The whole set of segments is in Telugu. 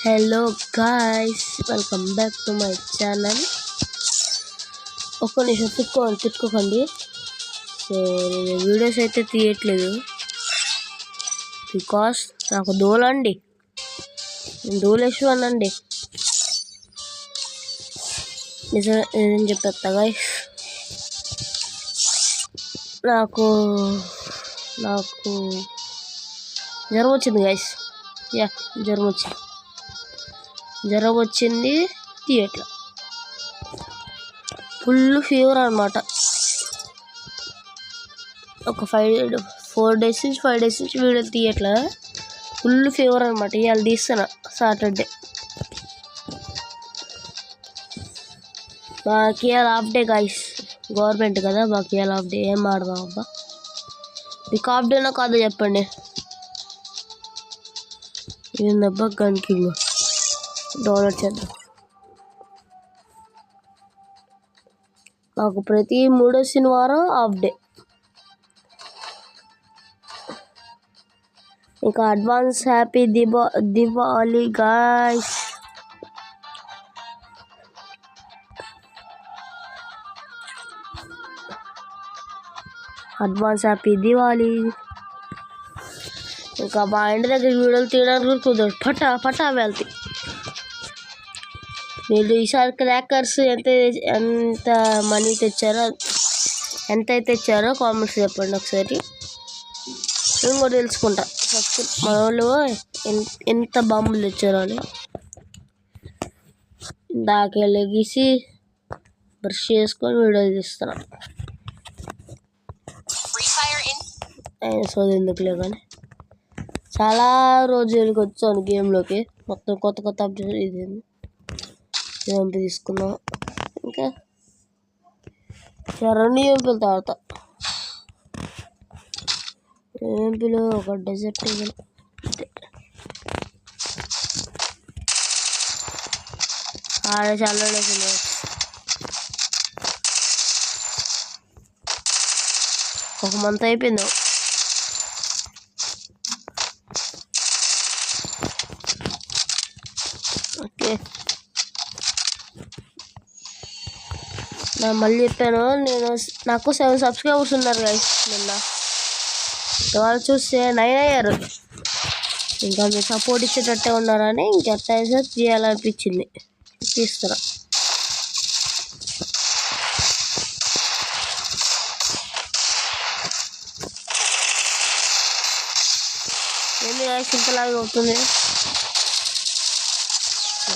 Hello guys, welcome back to my channel. ఒక్క నిమిషం తిట్టుకోకండి. సో నేను వీడియోస్ అయితే తీయట్లేదు బికాస్ నాకు దూలండి, నేను దూలేశ్వరండి. నిజం చెప్పేస్తా గాయ్స్, నాకు జ్వరం వచ్చింది గాయ్స్. జ్వరం వచ్చింది తీయట్లా, ఫుల్ ఫీవర్ అనమాట. ఒక 5 డేస్ నుంచి వీడియో తీయట్లా, ఫుల్ ఫీవర్ అనమాట. ఇవాళ తీస్తున్నా సాటర్డే. మాకు ఇవాళ హాఫ్ డే గాయ్స్, గవర్నమెంట్ కదా, మాకు ఇవాళ హాఫ్ డే. ఏం ఆడదాం అబ్బా, మీకు హాఫ్ డేనా కాదో చెప్పండి. ఏందబ్బా గన్ కింగ్ డౌన్లోడ్ చేద్దాం. మాకు ప్రతి 3వ శనివారం హాఫ్ డే. ఇంకా advance happy Diwali guys. Advance happy Diwali. ఇంకా మా ఇంటి దగ్గర వీడియోలు తీయడానికి కుదరదు, పటా వెళ్తాయి. మీరు ఈసారి క్రాకర్స్ ఎంత మనీ తెచ్చారో, ఎంత తెచ్చారో కామెంట్స్ చెప్పండి ఒకసారి, నేను కూడా తెలుసుకుంటా. ఫస్ట్ మా వాళ్ళు ఎంత బాంబులు తెచ్చారో అని. దాకే లెగిసి బ్రష్ చేసుకొని వీడియో తీస్తున్నా. సో ఎందుకులే కానీ, చాలా రోజులకి వచ్చాను గేమ్లోకి. మొత్తం కొత్త అప్డేట్ ఇది ఎంపీ తీసుకున్నాం. ఇంకా 2 ఎంపీలు తర్వాత ఎంపీలో ఒక డెజర్ట్ చాలా వేసింది. ఒక మంత్ అయిపోయింది. ఓకే, నేను మళ్ళీ చెప్పాను, నాకు 7 సబ్స్క్రైబర్స్ ఉన్నారు గైస్. నిన్న వాళ్ళు చూస్తే 9 అయ్యారు. ఇంకా మీరు సపోర్ట్ ఇచ్చేటట్టే ఉన్నారని ఇంకెట్టా తీయాలనిపించింది, తీస్తున్నా. ఏంది గైస్ ఇంతలాగా అవుతుంది?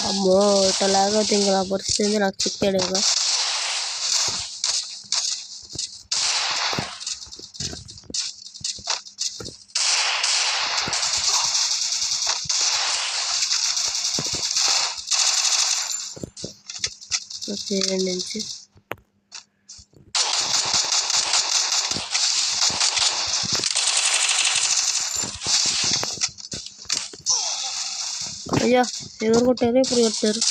అమ్మో, ఇట్లాగా అయితే ఇంకా నా పరిస్థితి నాకు చిక్కాడు కదా. నుంచి అయ్యా, ఎవరు కొట్టారు? ఎప్పుడు కొట్టారు?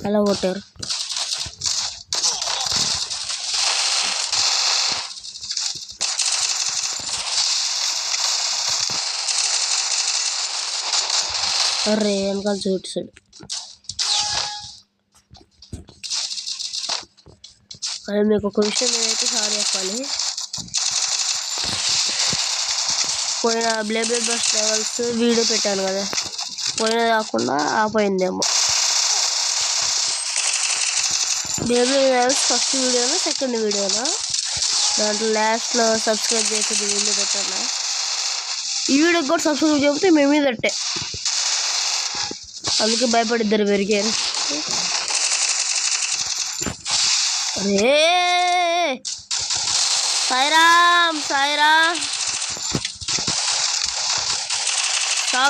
అలా కొట్టారు. అరే వెనకాల చూసాడు. కానీ మీకు ఒక విషయం నేనైతే సారీ చెప్పాలి. పోయిన బ్లేడ్ బస్ లెవెల్స్ వీడియో పెట్టాను కదా, పోయినది కాకుండా ఆపోయిందేమో. బ్లేడ్ లెవెల్స్ ఫస్ట్ వీడియోనా సెకండ్ వీడియోనా, దాంట్లో లాస్ట్లో సబ్స్క్రైబ్ చేసేది వీడియో పెట్టాను. ఈ వీడియోకి కూడా సబ్స్క్రైబ్ చెబితే మేమే తట్టే, అందుకే భయపడిద్దరు పెరిగారు. అరే సాయిరామ్ సావు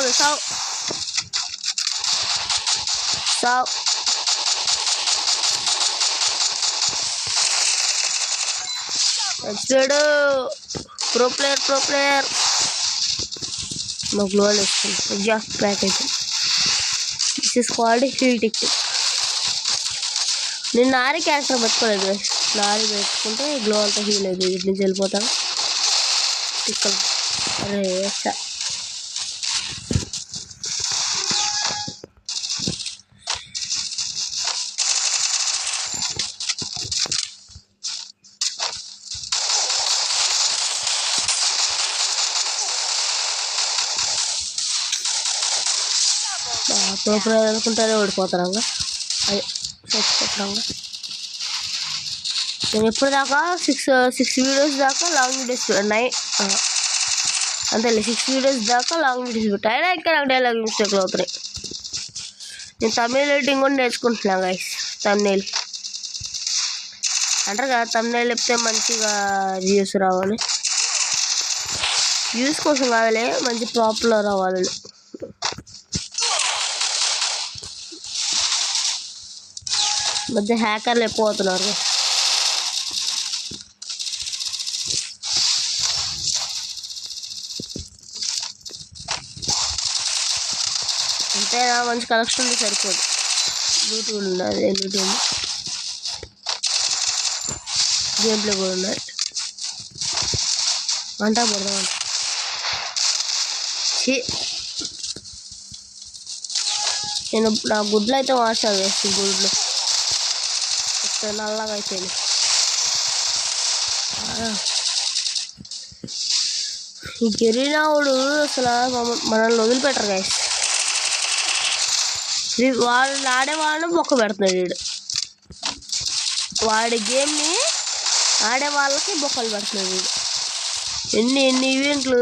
ప్రో ప్లేయర్ మా గ్లోవల్ వేసుకుంటా. క్రాక్ అయితే this is called heel tick. నేను నారీ క్యారెక్టర్ పెట్టుకోలేదు, నారీ పెట్టుకుంటే గ్లో అంతా హీల్ అయింది. ఇటు నుంచి వెళ్ళిపోతాను టిక్కలు. అరే ప్రోపర్ అనుకుంటానే ఓడిపోతాను. అదే చచ్చిపోతాను. నేను ఎప్పుడు దాకా సిక్స్ వీడియోస్ దాకా లాంగ్ వీడియోస్ 9 అంతేలే 6 వీడియోస్ దాకా లాంగ్ వీడియోస్ పెట్టా. అయినా ఇక్కడ నాకు డైలాగ్ మిస్టేక్లు అవుతున్నాయి. నేను తమిళ ఎడిటింగ్ కూడా నేర్చుకుంటున్నాను గైస్. తమిళ్ అంటారు కదా, తమిళ చెప్తే మంచిగా వ్యూస్ రావాలి. వ్యూస్ కోసం కాదులే, మంచి పాపులర్ అవ్వాలి. మధ్య హ్యాకర్లు ఎక్కువ అవుతున్నారు. అంతేనా, మంచి కలెక్షన్ ఉంటే సరిపోదు. యూట్యూబ్ ఉన్నది, యూట్యూబ్ గేమ్ ప్లే కూడా ఉన్నది. అంటా పడదాం. నేను నా గుడ్లు అయితే వాసాను వేసి గుడ్లు నల్లగా అయిపోయింది. ఈ గెరినావుడు అసలు మనల్ని వదిలిపెట్టరు గైస్. వాళ్ళు ఆడేవాళ్ళని బొక్క పెడుతున్నాడు వీడు. వాడి గేమ్ని ఆడే వాళ్ళకి బొక్కలు పెడుతున్నాడు వీడు. ఎన్ని ఈవెంట్లు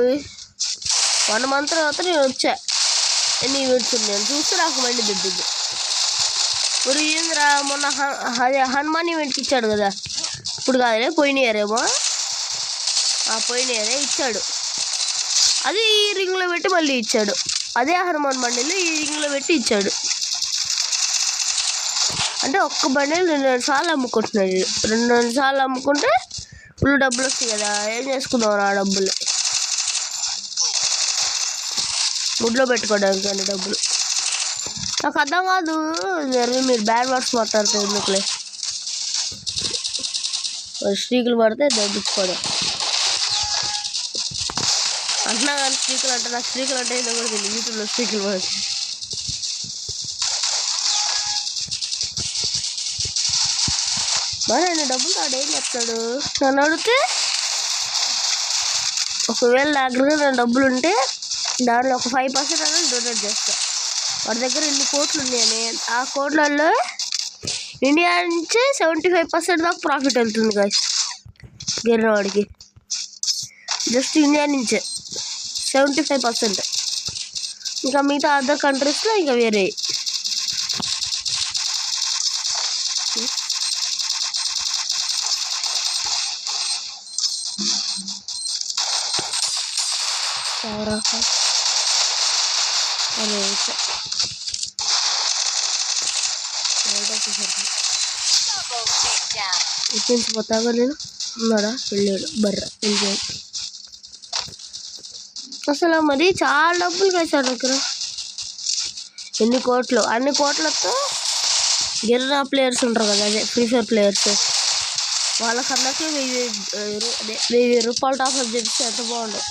1 month తర్వాత నేను వచ్చా. ఎన్ని ఈవెంట్స్ ఉన్నాయని చూస్తే నాకు మండి దిద్దు. ఇప్పుడు ఏంద్రా మొన్న అదే హనుమాన్ ఈవెంట్కి ఇచ్చాడు కదా, ఇప్పుడు కాదులే పోయిన ఇయరేమో, పోయిన ఇయరే ఇచ్చాడు. అది ఈ రింగ్లో పెట్టి మళ్ళీ ఇచ్చాడు. అదే హనుమాన్ బండిలు ఈ రింగ్లో పెట్టి ఇచ్చాడు. అంటే ఒక్క బండిలు 2 సార్లు అమ్ముకుంటున్నాడు. 2 సార్లు అమ్ముకుంటే ఫుల్ డబ్బులు వస్తాయి కదా. ఏం చేసుకుందాం ఆ డబ్బులు? గుడ్లో పెట్టుకోవడానికి కానీ డబ్బులు. నాకు అర్థం కాదు, మీరు బ్యాడ్ వర్డ్స్ మాట్లాడతారు ఎందుకులే. స్ట్రీకులు పడితే దబ్బించుకోవడం అంటున్నా కానీ స్ట్రీకులు అంటే నాకు స్ట్రీకులు అంటే ఏదో కూడా తెలియదు. యూట్యూబ్లో స్ట్రీకులు పడి మరి ఆయన డబ్బులు ఆడు ఏం చెప్తాడు నన్ను అడిగితే. ఒకవేళ నా దగ్గర నా డబ్బులు ఉంటే దానిలో ఒక 5% అనేది డొనేట్ చేస్తా. వాడి దగ్గర ఇన్ని కోట్లు ఉన్నాయని, ఆ కోట్లలో ఇండియా నుంచి 75% దాకా ప్రాఫిట్ వెళ్తుంది గాయస్ గెలినవాడికి. జస్ట్ ఇండియా నుంచే 75%. ఇంకా మిగతా అదర్ కంట్రీస్లో ఇంకా వేరే. పోతాగా నేను ఉన్నాడా వెళ్ళాడు బర్ర వెళ్ళాడు. అసలు మరి చాలా డబ్బులు వేసాడు దగ్గర. ఎన్ని కోట్లు, అన్ని కోట్లతో గెలిన ప్లేయర్స్ ఉంటారు కదా, అదే ఫ్రీ ఫైర్ ప్లేయర్స్, వాళ్ళకన్నాకే 1000 రూపాయలు టాప్అప్ చేస్తే ఎంత బాగుండవు.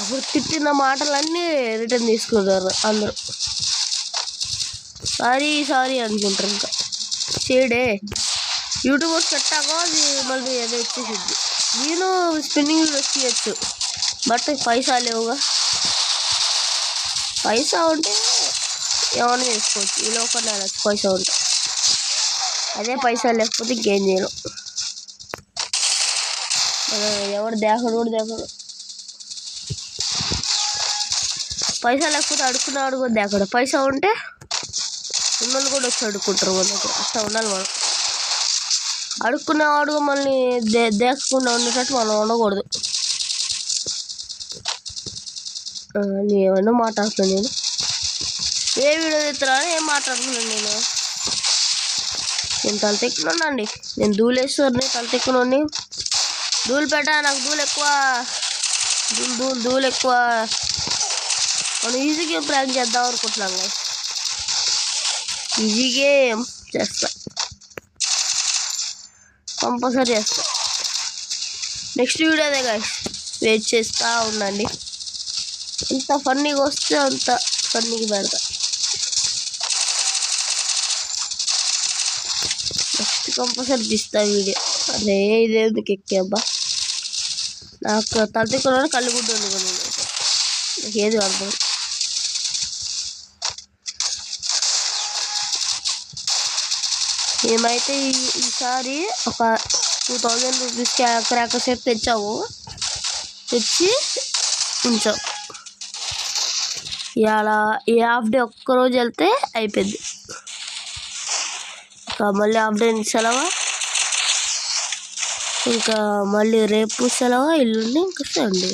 అప్పుడు తిట్టిన మాటలన్నీ రిటర్న్ తీసుకుంటారు అందరూ. సారీ అనుకుంటారు. ఇంకా చేయడే యూట్యూబర్స్ పెట్టాక అది మళ్ళీ ఏదో వచ్చేసిద్ది. నేను స్పిన్నింగ్ వచ్చేయచ్చు, బట్ పైసా లేవుగా. పైసా ఉంటే ఏమైనా చేసుకోవచ్చు. ఈ లోపల వెళ్ళచ్చు పైసా ఉంటే. అదే పైసా లేకపోతే ఇంకేం చేయను. ఎవడు దేకడు కూడా దేకడు. పైసా లేకపోతే అడుక్కున్నాడు కూడా దేకడు. పైసా ఉంటే ఉన్నోళ్ళు కూడా వచ్చి అడుక్కుంటారు మన దగ్గర. అట్లా ఉండాలి మనం. అడుక్కునేవాడు మళ్ళీ దేకకుండా ఉండేటట్టు మనం ఉండకూడదు. ఏమన్నా మాట్లాడుతున్నాను నేను. ఏ వీడియో తీస్తున్నా ఏం మాట్లాడుతున్నాను నేను తలతెక్కునండి. నేను ధూళేశ్వరిని, తలతెక్కునండి. ధూళి పెట్టా, నాకు ధూళి ఎక్కువ. ధూళి ఎక్కువ. మనం ఈజీ గేమ్ ప్రాంక్ చేద్దాం అనుకుంటున్నాం కదా. ఈజీ గేమ్ చేస్తా, కంపల్సరీ చేస్తా. నెక్స్ట్ వీడియో అదే గాయస్, వెయిట్ చేస్తూ ఉండండి. ఎంత ఫన్నీగా వస్తే అంత ఫన్నీగా పెడతా. నెక్స్ట్ కంపల్సరీ తీస్తా వీడియో. అదే ఇదేందుకు ఎక్కేబ్బా, నాకు తలతిక్కున్నాను కళ్ళు గుడ్డు వండుకుని నాకు ఏది అర్థం. ఏమైతే ఈసారి ఒక 2000 రూపీస్ క్రాకర్స్ అయితే తెచ్చాము, తెచ్చి ఉంచాం. ఇలా ఈ హాఫ్ డే ఒక్కరోజు వెళ్తే అయిపోద్ది. ఇంకా మళ్ళీ హాఫ్ డే సెలవు, ఇంకా మళ్ళీ రేపు సెలవు, ఎల్లుండి ఇంకా సండే.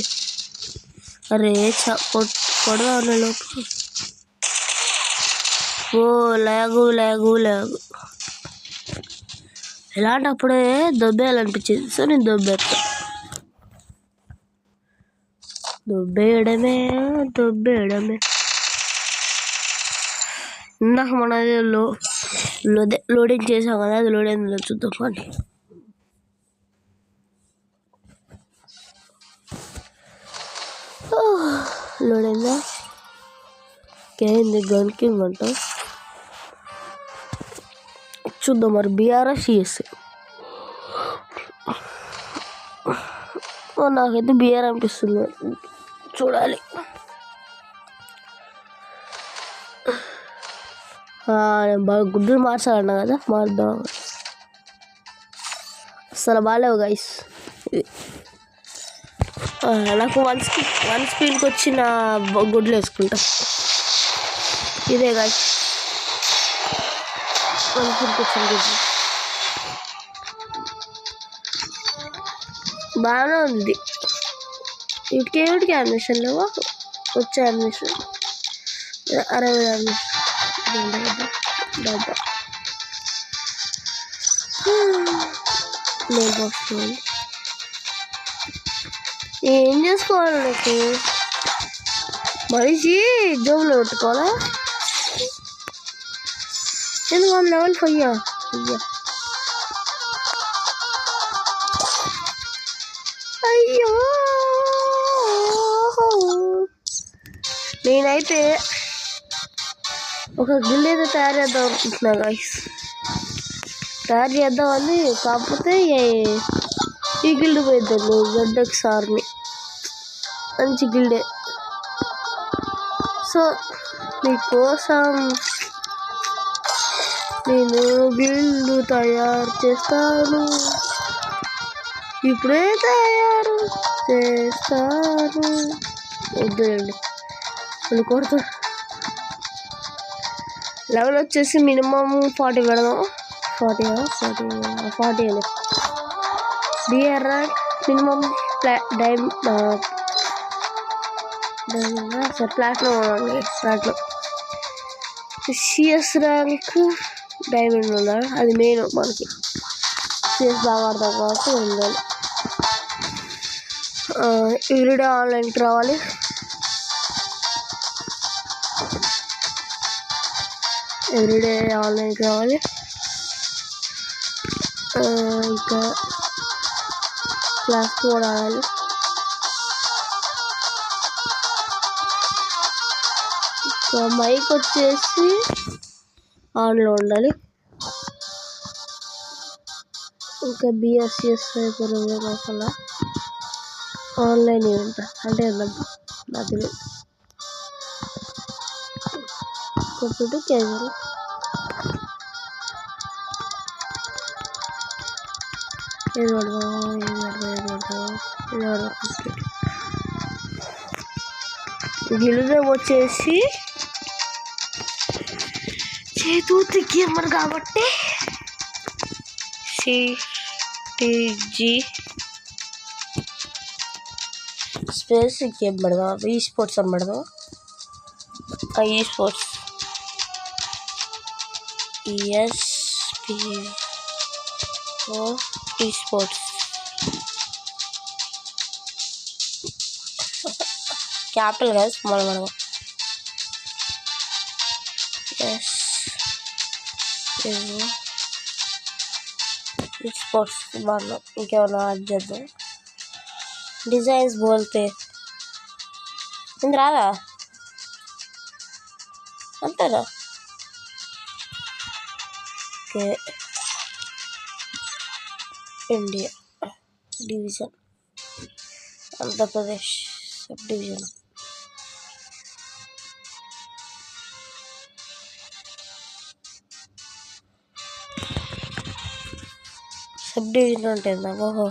అరే కొడదాం లోపు. ఓ లేగు లేగు లేగు ఇలాంటప్పుడే దొబ్బేయాలనిపించింది. సో నేను దొబ్బేయడమే. ఇందాక మనది లోడింగ్ చేసాం కదా, అది లోడ్ అయిందో చూద్దాం అని. లోడ్ అయిందా? ఏంది గన్ కింగ్ అంట, చూద్దాం మరి. BRS నాకైతే BR అనిపిస్తుంది, చూడాలి. నేను బాగా గుడ్డులు మార్చాలన్నా కదా, మారుద్దాం. అసలు బాగాలేవు గైస్. నాకు వన్ స్పీడ్కి వచ్చిన గుడ్లు వేసుకుంటా. ఇదే గైస్ వన్ స్పీడ్కి వచ్చిన గుడ్లు. బాగానే ఉంది. వీటికి అడ్మిషన్ లేవా? వచ్చే అడ్మిషన్ 60 అడ్మిషన్ డబ్బా ఏం చేసుకోవాలి? నాకు మనిషి జోబులో పెట్టుకోవాలా? ఎందుకు 1 level 5 అయ్యో. నేనైతే ఒక గిల్ అయితే తయారు చేద్దాం అనుకుంటున్నా గైస్. తయారు చేద్దామని, కాకపోతే ఈ గిల్డ్ పోయిద్దాము. ZX ఆర్మీ మంచి గిల్డే. సో మీకోసం నేను గిల్డ్ తయారు చేస్తాను, ఇప్పుడే తయారు చేస్తాను. వద్దులేండి, అది కొడుతూ. లెవెల్ వచ్చేసి మినిమం 40 పెడదాం. 40 BR ర్యాంక్ మినిమం ప్లాటినం ఉండాలి. CS ర్యాంక్ డైమండ్ ఉండాలి, అది మెయిన్. మనకి CS బాగా ఆడతాం కాబట్టి ఉండాలి. ఎవ్రీడే ఆన్లైన్కి రావాలి. ఇంకా క్లాస్ కూడా ఆడాలి. మైక్ వచ్చేసి ఆన్లో ఉండాలి. ఇంకా BSCS అయిపోయింది కాకుండా ఆన్లైన్ ఈవెంట్ అంటే నాకు తెలియదు. కొట్టుడు క్యాజువల్. ఏది గిలుదేం వచ్చేసి చేతూతి గేమర్ కాబట్టి CTG స్పేస్ గేమ్ పెడదాం. eSports అని పెడదాం. eSports eSports క్యాపిటల్ కదా, స్మాల్ పెడదాం. eSports బాగా. ఇంకేమైనా యాడ్ చేద్దాం. డిజైన్స్ బోల్తే ఇంత రాదా? అంతేనా? Okay. India division, Andhra Pradesh sub division. Sub division ఉంటుంది ఓహో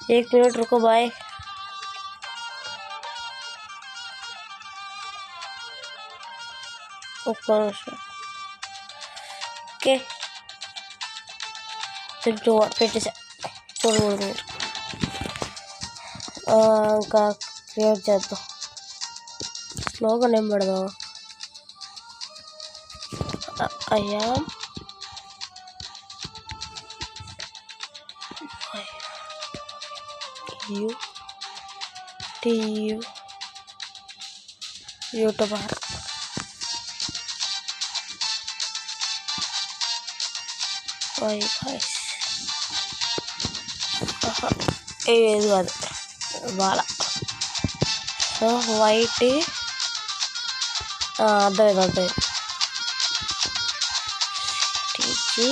1 मिनट रुको भाई ओके तो పెట్టేసా చూడండి మీరు ఇంకా క్రియేట్ చేద్దాం స్లోగా నేమ్ పెడదాం అయ్యా యూట్యూబర్ ఏది కాదు బాల సో వైట్ అర్థమైంది టీచి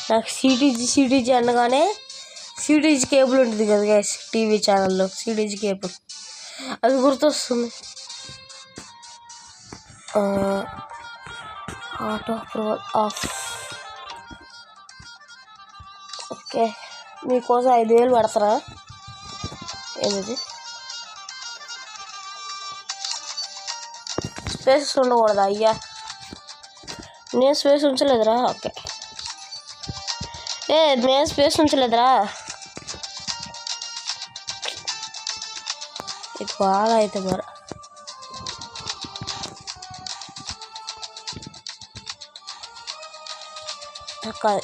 నాకు సిటీజీ అనగానే సిటీజీ కేబుల్ ఉంటుంది కదా గైస్ టీవీ ఛానల్లో సిటీజీ కేబుల్ అది గుర్తొస్తుంది ఆటో అప్రూవల్ ఆఫ్ ఓకే మీకోసం 5,000 పడతారా ఏమిది స్పేస్ ఉండకూడదా అయ్యా నేను స్పేస్ ఉంచలేదురా ఓకే నేను స్పేస్ ఉంచలేదురా ఇది బాగా అయితే మరి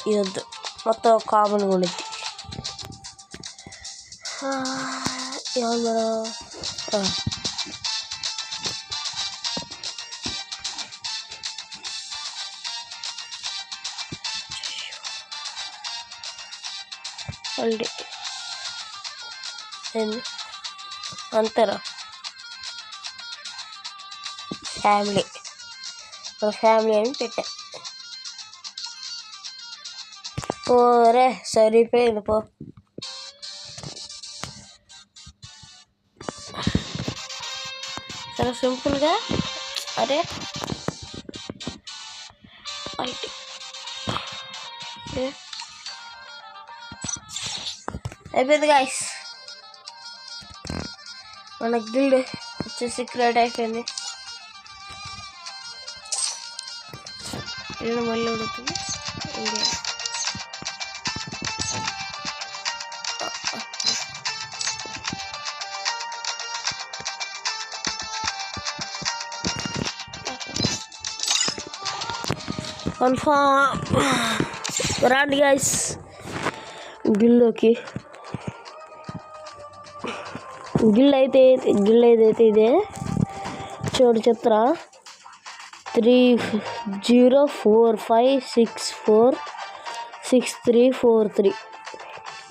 ఇది వద్దు మొత్తం కామన్గా ఉండిద్ది ఏమన్నా అండి అంతేరా ఫ్యామిలీ అని పెట్టా పోరే సరిపోయింది పో చాలా సింపుల్గా అరే అయిపోయింది గాయస్ మన గిల్డ్ వచ్చేసి క్రియేట్ అయిపోయింది ఇది మళ్ళీ ఉడుతుంది ఇండియా కన్ఫర్మ్ రండి గైస్ గిల్లోకి గిల్ ఏదైతే ఇదే చూడు చెప్తారా 3045646343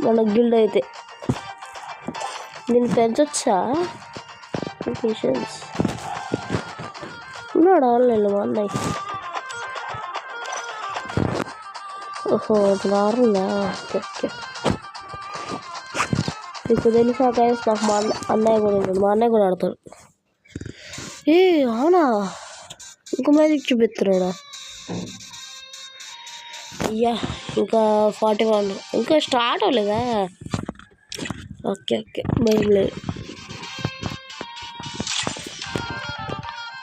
మన గిల్డ్ అయితే దీన్ని పెంచొచ్చా ఉన్నాడు ఆన్లైన్లో మా అన్నయ్య ఓహో దారుణా ఓకే ఓకే మీకు తెలుసా గైస్ నాకు మా అన్నయ్య కూడా ఉంటాడు మా అన్నయ్య కూడా ఆడతాడు అవునా ఇంకో మ్యాజిక్ చూపిస్తున్నాడా అయ్యా ఇంకా 41 ఇంకా స్టార్ట్ అవ్వలేదా ఓకే భయం లేదు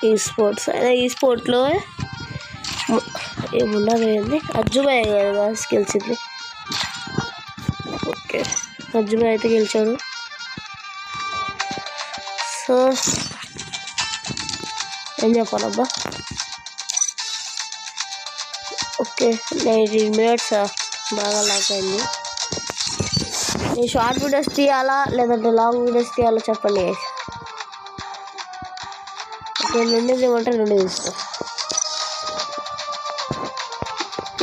ఈ స్పోర్ట్లో ఏమున్నది అజ్జుబాయ్ కదా గెలిచింది ఓకే అజ్జుబాయ్ అయితే గెలిచాడు సో ఏం చెప్పాలబ్బా ఓకే 19 minutes బాగా లాక్ అయింది నేను షార్ట్ వీడియోస్ తీయాలా లేదంటే లాంగ్ వీడియోస్ తీయాలా చెప్పండి ఓకే 2 తీయమంటే 2 తీస్తాను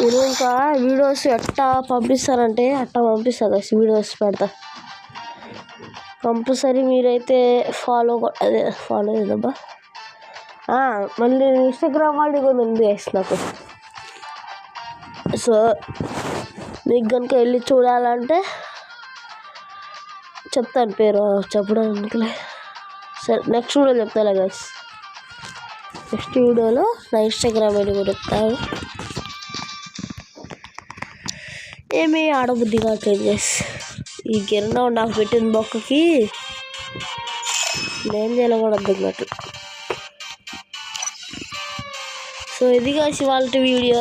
మీరు ఇంకా వీడియోస్ ఎట్టా పంపిస్తారంటే అట్టా పంపిస్తా వీడియోస్ పెడతా కంపల్సరీ మీరైతే ఫాలో చేద్దాబ్బా మళ్ళీ ఇన్స్టాగ్రామ్ వాళ్ళు కూడా ఉంది నాకు సో మీకు కనుక వెళ్ళి చూడాలంటే చెప్తాను పేరు చెప్పడానికిలే. సరే నెక్స్ట్ వీడియోలో చెప్తాను గైస్. నెక్స్ట్ వీడియోలో నా ఇన్స్టాగ్రామ్ ఐడి కూడా చెప్తాను. ఏమీ ఆడబుద్ధి కావట్లేదు గైస్. ఈ కిరణ్ నాకు పెట్టిన బొక్కకి నేను చేయాలో కూడా అర్థం కావట్లేదు. సో ఇది కాసి వాళ్ళ వీడియో.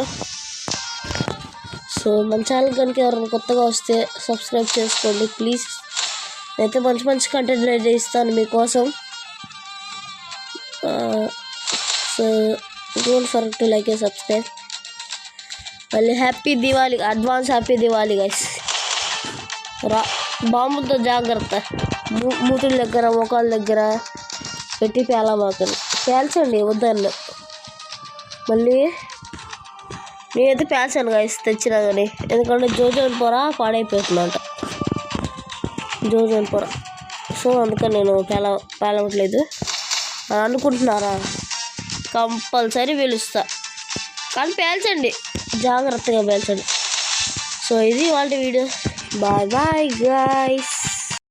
సో మన ఛానల్ కనుక ఎవరైనా కొత్తగా వస్తే సబ్స్క్రైబ్ చేసుకోండి ప్లీజ్. నేనైతే మంచి మంచి కంటెంట్ అయితే ఇస్తాను మీకోసం. So don't forget to like and subscribe. మళ్ళీ happy Diwali, advance happy Diwali guys. బాంబుతో జాగ్రత్త. మూతుల దగ్గర మొక్కల దగ్గర పెట్టి పేలమాకండి. పేల్చండి వద్దన్న. మళ్ళీ నేనైతే పేల్చాను గైస్ తెచ్చినా కానీ, ఎందుకంటే జోజోన్ పొర పాడైపోతుందంట, జోజోన్ పొర. సో అందుకని నేను పేలవట్లేదు. అనుకుంటున్నారా? కంపల్సరీ పిలుస్తా, కానీ పేల్చండి, జాగ్రత్తగా పేల్చండి. సో ఇది వాళ్ళ వీడియో. Bye bye guys.